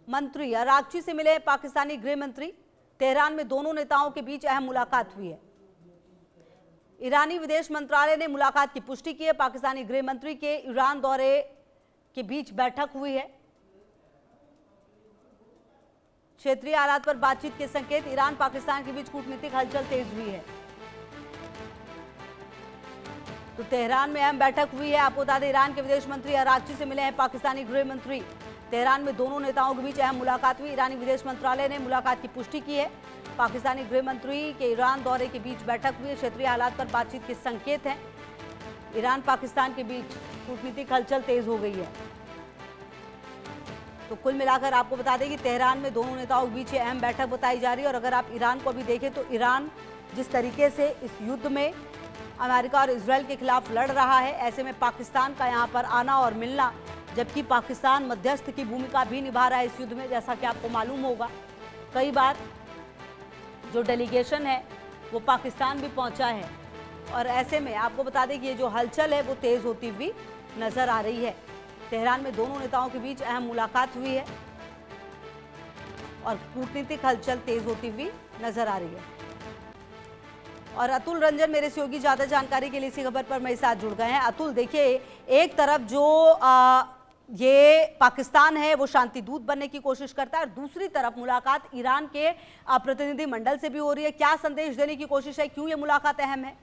मंत्री अरागची से मिले पाकिस्तानी गृह मंत्री। तेहरान में दोनों नेताओं के बीच अहम मुलाकात हुई है। ईरानी विदेश मंत्रालय ने मुलाकात की पुष्टि की है। पाकिस्तानी गृह मंत्री के ईरान दौरे के बीच बैठक हुई है। क्षेत्रीय हालात पर बातचीत के संकेत। ईरान पाकिस्तान के बीच कूटनीतिक हलचल तेज हुई है। तो तेहरान में अहम बैठक हुई है। आपको बता दें, ईरान के विदेश मंत्री अरागची से मिले हैं पाकिस्तानी गृह मंत्री। तेहरान में दोनों नेताओं के बीच अहम मुलाकात हुई। ईरानी विदेश मंत्रालय ने मुलाकात की पुष्टि की है। पाकिस्तानी गृह मंत्री के ईरान दौरे के बीच बैठक हुई है। क्षेत्रीय हालात पर बातचीत के संकेत हैं। ईरान पाकिस्तान के बीच कूटनीतिक हलचल तेज हो गई है। तो कुल मिलाकर आपको बता दें कि तेहरान में दोनों नेताओं के बीच अहम बैठक बताई जा रही है। और अगर आप ईरान को अभी देखें तो ईरान जिस तरीके से इस युद्ध में अमेरिका और इजरायल के खिलाफ लड़ रहा है, ऐसे में पाकिस्तान का यहाँ पर आना और मिलना, जबकि पाकिस्तान मध्यस्थ की भूमिका भी निभा रहा है इस युद्ध में, जैसा कि आपको मालूम होगा। कई बार जो डेलीगेशन है वो पाकिस्तान भी पहुंचा है। और ऐसे में आपको बता दें कि ये जो हलचल है वो तेज होती हुई नजर आ रही है। तेहरान में दोनों नेताओं के बीच अहम मुलाकात हुई है और कूटनीतिक हलचल तेज होती हुई नजर आ रही है। और अतुल रंजन मेरे सहयोगी ज्यादा जानकारी के लिए इसी खबर पर मेरे साथ जुड़ गए हैं। अतुल, देखिए, एक तरफ जो ये पाकिस्तान है वो शांति दूत बनने की कोशिश करता है और दूसरी तरफ मुलाकात ईरान के प्रतिनिधि मंडल से भी हो रही है। क्या संदेश देने की कोशिश है, क्यों ये मुलाकात अहम है?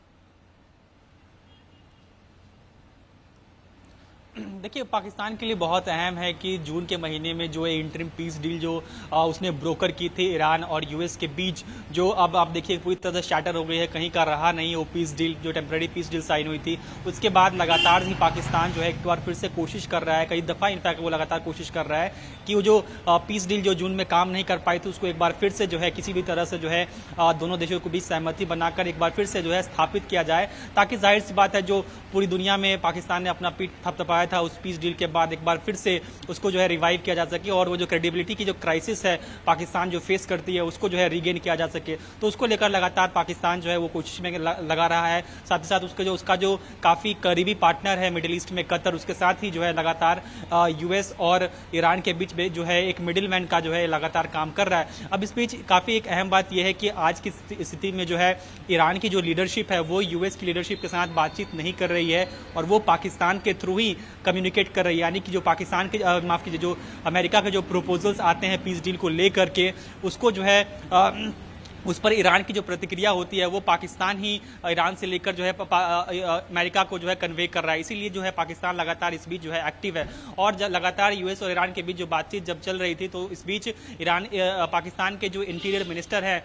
देखिए, पाकिस्तान के लिए बहुत अहम है कि जून के महीने में जो इंटरिम पीस डील जो उसने ब्रोकर की थी ईरान और यूएस के बीच, जो अब आप देखिए पूरी तरह से शैटर हो गई है, कहीं का रहा नहीं वो पीस डील, जो टेम्पररी पीस डील साइन हुई थी। उसके बाद लगातार ही पाकिस्तान जो है एक बार फिर से कोशिश कर रहा है, कई दफ़ा इनफैक्ट वो लगातार कोशिश कर रहा है कि वो जो पीस डील जो जून में काम नहीं कर पाई थी उसको एक बार फिर से जो है किसी भी तरह से जो है दोनों देशों के बीच सहमति बनाकर एक बार फिर से जो है स्थापित किया जाए, ताकि जाहिर सी बात है जो पूरी दुनिया में पाकिस्तान ने अपना पीठ थपथपाया था उस पीस डील के बाद एक बार फिर से उसको जो है रिवाइव किया जा सके और वो जो क्रेडिबिलिटी की जो क्राइसिस है पाकिस्तान जो फेस करती है उसको जो है रीगेन किया जा सके। तो उसको लेकर लगातार पाकिस्तान जो है वो कोशिश में लगा रहा है। साथ ही साथ उसका जो काफी करीबी पार्टनर है मिडिल ईस्ट में कतर, उसके साथ ही जो है लगातार यूएस और ईरान के बीच में जो है एक मिडिल मैन का जो है लगातार काम कर रहा है। अब इस बीच काफी एक अहम बात यह है कि आज की स्थिति में जो है ईरान की जो लीडरशिप है वो यूएस की लीडरशिप के साथ बातचीत नहीं कर रही है और वो पाकिस्तान के थ्रू ही कम्युनिकेट कर रही है। यानी कि जो पाकिस्तान के माफ कीजिए, जो अमेरिका के जो प्रपोजल्स आते हैं पीस डील को लेकर के, उसको जो है उस पर ईरान की जो प्रतिक्रिया होती है वो पाकिस्तान ही ईरान से लेकर जो है अमेरिका को जो है कन्वे कर रहा है। इसीलिए जो है पाकिस्तान लगातार इस बीच जो है एक्टिव है। और लगातार यूएस और ईरान के बीच जो बातचीत जब चल रही थी तो इस बीच पाकिस्तान के जो इंटीरियर मिनिस्टर हैं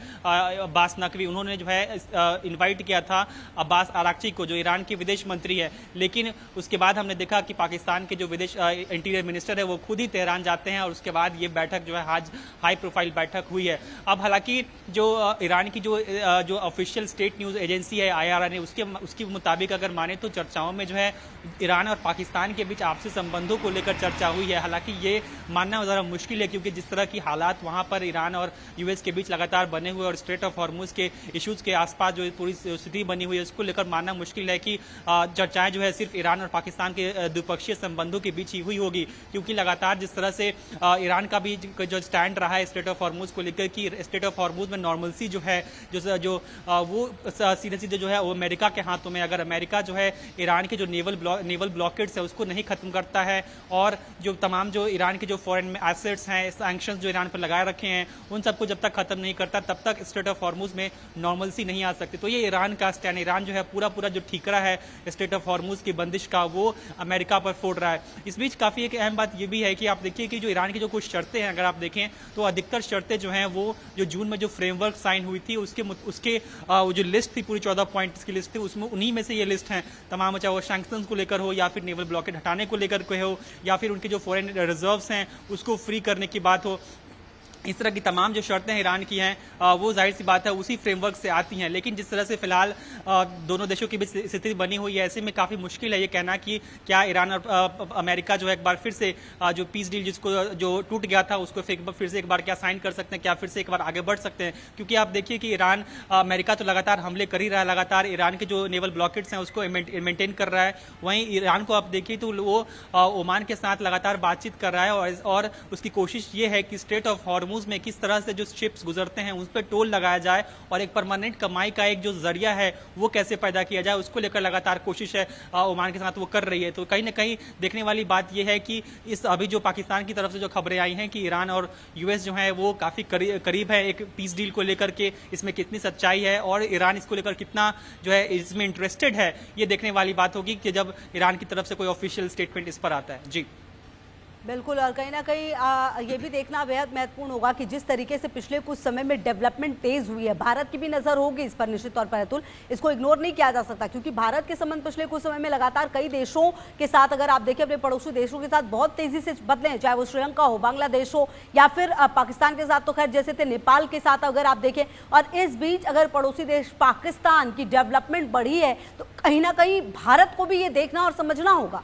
अब्बास नकवी, उन्होंने जो है इन्वाइट किया था अब्बास अरागची को, जो ईरान के विदेश मंत्री है। लेकिन उसके बाद हमने देखा कि पाकिस्तान के जो विदेश इंटीरियर मिनिस्टर है वो खुद ही तेहरान जाते हैं और उसके बाद ये बैठक जो है आज हाई प्रोफाइल बैठक हुई है। अब हालांकि जो ईरान की जो ऑफिशियल स्टेट न्यूज एजेंसी है IRN उसके मुताबिक अगर माने तो चर्चाओं में जो है ईरान और पाकिस्तान के बीच आपसी संबंधों को लेकर चर्चा हुई है। हालांकि ये मानना ज़रा मुश्किल है क्योंकि जिस तरह की हालात वहां पर ईरान और यूएस के बीच लगातार बने हुए और स्ट्रेट ऑफ हॉर्मुज के इश्यूज के आसपास जो पूरी स्थिति बनी हुई है उसको लेकर मानना मुश्किल है कि चर्चाएं जो है सिर्फ ईरान और पाकिस्तान के द्विपक्षीय संबंधों के बीच ही हुई होगी, क्योंकि लगातार जिस तरह से ईरान का भी जो स्टैंड रहा है स्ट्रेट ऑफ हॉर्मुज को लेकर कि स्ट्रेट ऑफ हॉर्मुज में नॉर्मलसी जो है जो वो सीधे सीधे जो है वो अमेरिका के हाथों में, अगर अमेरिका जो है ईरान के जो नेवल ब्लॉकेट्स है उसको नहीं खत्म करता है और जो तमाम जो ईरान के जो फॉरेन एसेट्स हैं, सैंक्शंस जो ईरान पर लगाए रखे हैं, उन सबको जब तक खत्म नहीं करता तब तक स्ट्रेट ऑफ हॉर्मुज में नॉर्मलसी नहीं आ सकती। तो ये ईरान का स्टैंड, ईरान जो है पूरा जो ठीकरा है स्ट्रेट ऑफ हॉर्मुज की बंदिश का वो अमेरिका पर फोड़ रहा है। इस बीच काफी एक अहम बात ये भी है कि आप देखिए कि जो ईरान की जो कुछ शर्तें हैं, अगर आप देखें तो अधिकतर शर्तें जो हैं वो जो जून में जो फ्रेमवर्क साइन हुई थी उसके वो जो लिस्ट थी पूरी 14 पॉइंट्स की लिस्ट थी, उसमें उन्हीं में से ये लिस्ट हैं तमाम, चाहे वो सैंक्शंस को लेकर हो या फिर नेवल ब्लॉकेट हटाने को लेकर हो या फिर उनके जो फॉरेन रिजर्व्स हैं उसको फ्री करने की बात हो। इस तरह की तमाम जो शर्तें ईरान की हैं वो जाहिर सी बात है उसी फ्रेमवर्क से आती हैं। लेकिन जिस तरह से फिलहाल दोनों देशों की बीच स्थिति बनी हुई है, ऐसे में काफ़ी मुश्किल है ये कहना कि क्या ईरान और अमेरिका जो है एक बार फिर से जो पीस डील जिसको जो टूट गया था उसको फिर से एक बार क्या साइन कर सकते हैं, क्या फिर से एक बार आगे बढ़ सकते हैं। क्योंकि आप देखिए कि ईरान अमेरिका तो लगातार हमले कर ही रहा है, लगातार ईरान के जो नेवल ब्लॉकेट्स हैं उसको मेंटेन कर रहा है। वहीं ईरान को आप देखिए तो वो ओमान के साथ लगातार बातचीत कर रहा है और उसकी कोशिश ये है कि स्ट्रेट ऑफ हॉर्मुज में किस तरह से जो शिप्स गुजरते हैं उस पर टोल लगाया जाए और एक परमानेंट कमाई का एक जो जरिया है वो कैसे पैदा किया जाए, उसको लेकर लगातार कोशिश है ओमान के साथ वो कर रही है। तो कहीं ना कहीं देखने वाली बात यह है कि इस अभी जो पाकिस्तान की तरफ से जो खबरें आई हैं कि ईरान और यूएस जो है वो काफी करीब है एक पीस डील को लेकर के, इसमें कितनी सच्चाई है और ईरान इसको लेकर कितना जो है इसमें इंटरेस्टेड है, ये देखने वाली बात होगी कि जब ईरान की तरफ से कोई ऑफिशियल स्टेटमेंट इस पर आता है। जी बिल्कुल, और कहीं ना कहीं ये भी देखना बेहद महत्वपूर्ण होगा कि जिस तरीके से पिछले कुछ समय में डेवलपमेंट तेज हुई है, भारत की भी नज़र होगी इस पर निश्चित तौर पर अतुल, इसको इग्नोर नहीं किया जा सकता क्योंकि भारत के संबंध पिछले कुछ समय में लगातार कई देशों के साथ, अगर आप देखें अपने पड़ोसी देशों के साथ बहुत तेजी से बदले हैं, चाहे वो श्रीलंका हो, बांग्लादेश हो या फिर पाकिस्तान के साथ तो खैर जैसे थे, नेपाल के साथ अगर आप देखें। और इस बीच अगर पड़ोसी देश पाकिस्तान की डेवलपमेंट बढ़ी है तो कहीं ना कहीं भारत को भी ये देखना और समझना होगा।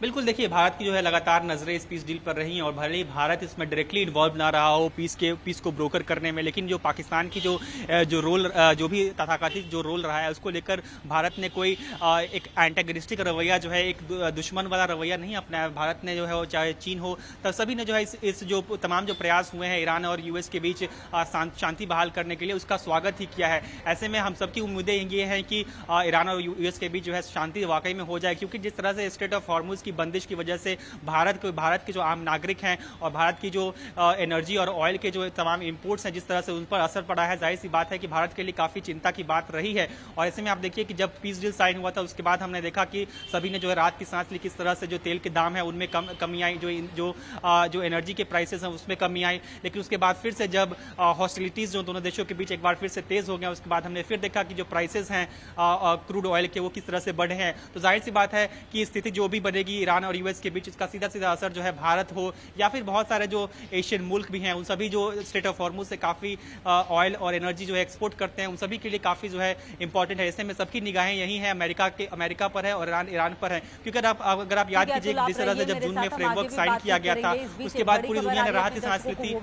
बिल्कुल, देखिए भारत की जो है लगातार नजरें इस पीस डील पर रही हैं और भले ही भारत इसमें डायरेक्टली इन्वॉल्व ना रहा हो पीस को ब्रोकर करने में, लेकिन जो पाकिस्तान की जो रोल जो भी तथाकथित जो रोल रहा है उसको लेकर भारत ने कोई एक एंटागनिस्टिक रवैया जो है, एक दुश्मन वाला रवैया नहीं अपनाया। भारत ने जो है वो चाहे चीन हो तब सभी ने जो है इस जो तमाम जो प्रयास हुए हैं ईरान और यूएस के बीच शांति बहाल करने के लिए उसका स्वागत ही किया है। ऐसे में हम सबकी उम्मीदें ये हैं कि ईरान और यूएस के बीच जो है शांति वाकई में हो जाए, क्योंकि जिस तरह से स्ट्रेट ऑफ हॉर्मुज बंदिश की वजह से भारत के जो आम नागरिक हैं और भारत की जो एनर्जी और ऑयल के जो तमाम इंपोर्ट्स हैं जिस तरह से उन पर असर पड़ा है, जाहिर सी बात है कि भारत के लिए काफी चिंता की बात रही है। और ऐसे में आप देखिए कि जब पीस डील साइन हुआ था उसके बाद हमने देखा कि सभी ने जो है रात की सांस ली, किस तरह से जो तेल के दाम है उनमें कमी आई, जो एनर्जी के प्राइसेस हैं उसमें कमी आई। लेकिन उसके बाद फिर से जब हॉस्टिलिटीज जो दोनों देशों के बीच एक बार फिर से तेज हो गया, उसके बाद हमने फिर देखा कि जो प्राइसेस हैं क्रूड ऑयल के वो किस तरह से बढ़े हैं। तो जाहिर सी बात है कि स्थिति जो भी बनेगी ईरान और यूएस के बीच, इसका सीधा सीधा असर जो है भारत हो या फिर बहुत सारे जो एशियन मुल्क भी हैं उन सभी जो स्ट्रेट ऑफ हॉर्मुज से काफी ऑयल और एनर्जी जो है एक्सपोर्ट करते हैं उन सभी के लिए काफी जो है इंपॉर्टेंट है। ऐसे में सबकी निगाहें यही है अमेरिका पर है और ईरान पर है, क्योंकि अगर आप याद कीजिए जिस तरह से जब जून में फ्रेमवर्क साइन किया गया था उसके बाद पूरी दुनिया ने राहत की सांस ली थी।